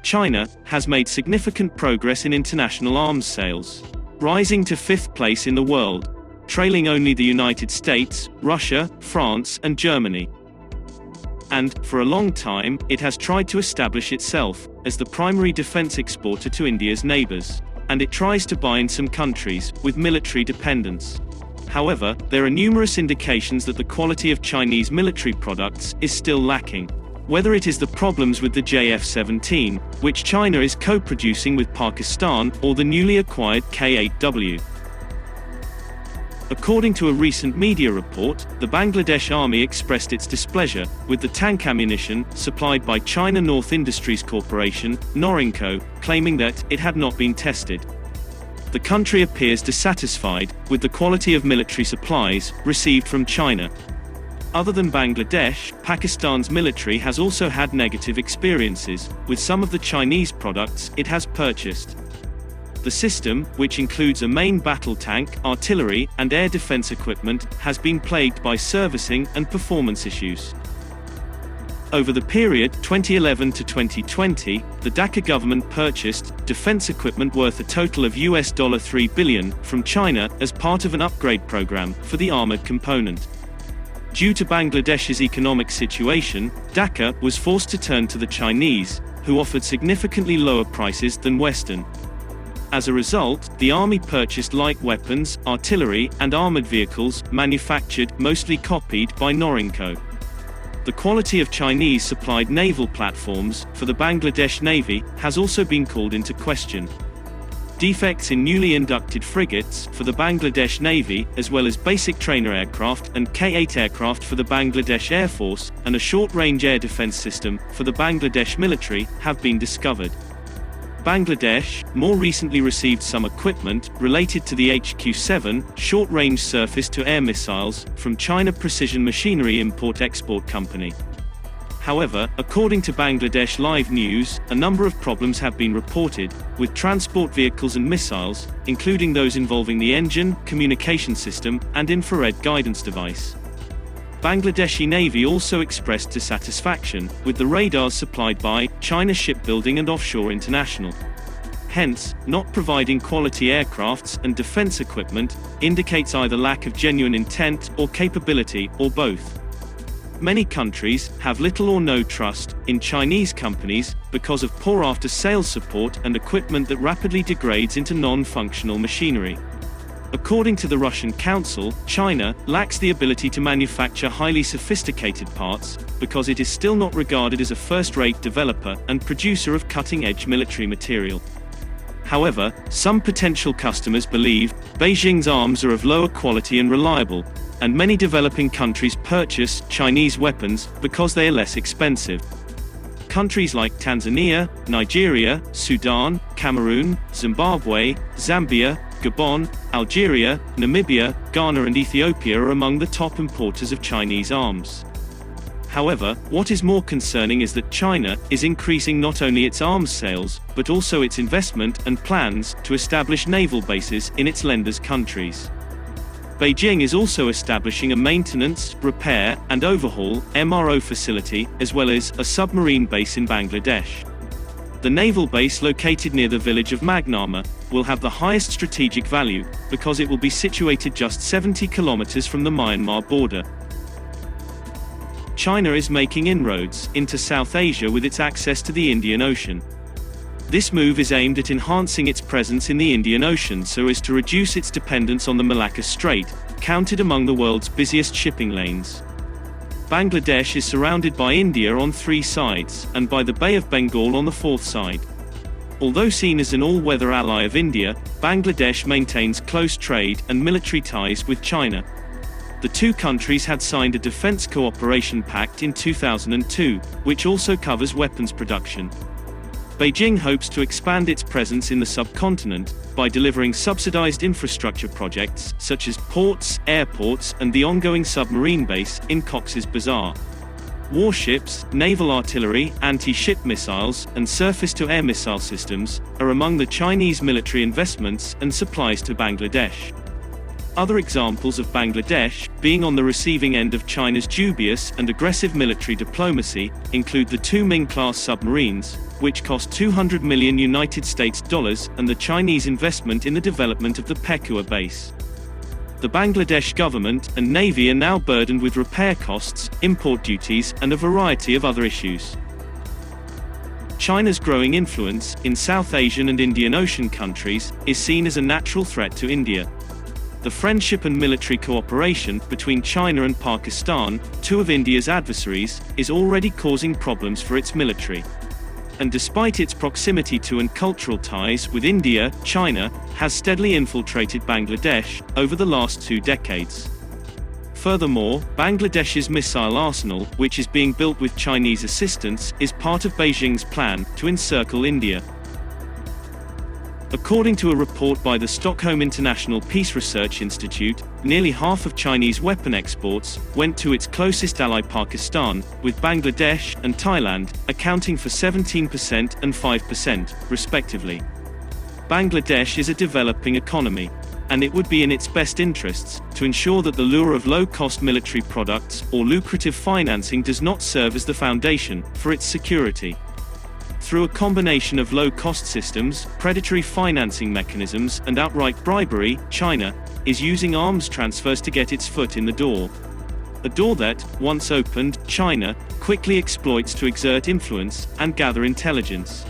China has made significant progress in international arms sales, rising to 5th place in the world, trailing only the United States, Russia, France, and Germany. And, for a long time, it has tried to establish itself as the primary defense exporter to India's neighbors, and it tries to buy in some countries with military dependence. However, there are numerous indications that the quality of Chinese military products is still lacking. Whether it is the problems with the JF-17, which China is co-producing with Pakistan, or the newly acquired K-8W. According to a recent media report, the Bangladesh Army expressed its displeasure with the tank ammunition supplied by China North Industries Corporation, Norinco, claiming that it had not been tested. The country appears dissatisfied with the quality of military supplies received from China. Other than Bangladesh, Pakistan's military has also had negative experiences with some of the Chinese products it has purchased. The system, which includes a main battle tank, artillery, and air defense equipment, has been plagued by servicing and performance issues. Over the period 2011 to 2020, the Dhaka government purchased defense equipment worth a total of $3 billion from China as part of an upgrade program for the armored component. Due to Bangladesh's economic situation, Dhaka was forced to turn to the Chinese, who offered significantly lower prices than Western. As a result, the army purchased light weapons, artillery, and armored vehicles, manufactured, mostly copied by Norinco. The quality of Chinese-supplied naval platforms for the Bangladesh Navy has also been called into question. Defects in newly inducted frigates for the Bangladesh Navy, as well as basic trainer aircraft and K-8 aircraft for the Bangladesh Air Force, and a short-range air defense system for the Bangladesh military, have been discovered. Bangladesh more recently received some equipment related to the HQ-7 short-range surface-to-air missiles from China Precision Machinery Import-Export Company. However, according to Bangladesh Live News, a number of problems have been reported with transport vehicles and missiles, including those involving the engine, communication system, and infrared guidance device. Bangladeshi Navy also expressed dissatisfaction with the radars supplied by China Shipbuilding and Offshore International. Hence, not providing quality aircrafts and defense equipment indicates either lack of genuine intent or capability, or both. Many countries have little or no trust in Chinese companies because of poor after-sales support and equipment that rapidly degrades into non-functional machinery. According to the Russian Council, China lacks the ability to manufacture highly sophisticated parts because it is still not regarded as a first-rate developer and producer of cutting-edge military material. However, some potential customers believe Beijing's arms are of lower quality and reliable, and many developing countries purchase Chinese weapons because they are less expensive. Countries like Tanzania, Nigeria, Sudan, Cameroon, Zimbabwe, Zambia, Gabon, Algeria, Namibia, Ghana and Ethiopia are among the top importers of Chinese arms. However, what is more concerning is that China is increasing not only its arms sales, but also its investment and plans to establish naval bases in its lenders' countries. Beijing is also establishing a maintenance, repair, and overhaul (MRO) facility, as well as a submarine base in Bangladesh. The naval base located near the village of Magnama will have the highest strategic value, because it will be situated just 70 kilometers from the Myanmar border. China is making inroads into South Asia with its access to the Indian Ocean. This move is aimed at enhancing its presence in the Indian Ocean so as to reduce its dependence on the Malacca Strait, counted among the world's busiest shipping lanes. Bangladesh is surrounded by India on 3 sides, and by the Bay of Bengal on the 4th side. Although seen as an all-weather ally of India, Bangladesh maintains close trade and military ties with China. The two countries had signed a defense cooperation pact in 2002, which also covers weapons production. Beijing hopes to expand its presence in the subcontinent by delivering subsidized infrastructure projects such as ports, airports, and the ongoing submarine base in Cox's Bazar. Warships, naval artillery, anti-ship missiles, and surface-to-air missile systems are among the Chinese military investments and supplies to Bangladesh. Other examples of Bangladesh being on the receiving end of China's dubious and aggressive military diplomacy include the two Ming-class submarines, which cost $200 million and the Chinese investment in the development of the Pekua base. The Bangladesh government and navy are now burdened with repair costs, import duties, and a variety of other issues. China's growing influence in South Asian and Indian Ocean countries is seen as a natural threat to India. The friendship and military cooperation between China and Pakistan, two of India's adversaries, is already causing problems for its military. And despite its proximity to and cultural ties with India, China has steadily infiltrated Bangladesh over the last 2 decades. Furthermore, Bangladesh's missile arsenal, which is being built with Chinese assistance, is part of Beijing's plan to encircle India. According to a report by the Stockholm International Peace Research Institute, nearly half of Chinese weapon exports went to its closest ally Pakistan, with Bangladesh and Thailand accounting for 17% and 5%, respectively. Bangladesh is a developing economy, and it would be in its best interests to ensure that the lure of low-cost military products or lucrative financing does not serve as the foundation for its security. Through a combination of low-cost systems, predatory financing mechanisms, and outright bribery, China is using arms transfers to get its foot in the door. A door that, once opened, China quickly exploits to exert influence and gather intelligence.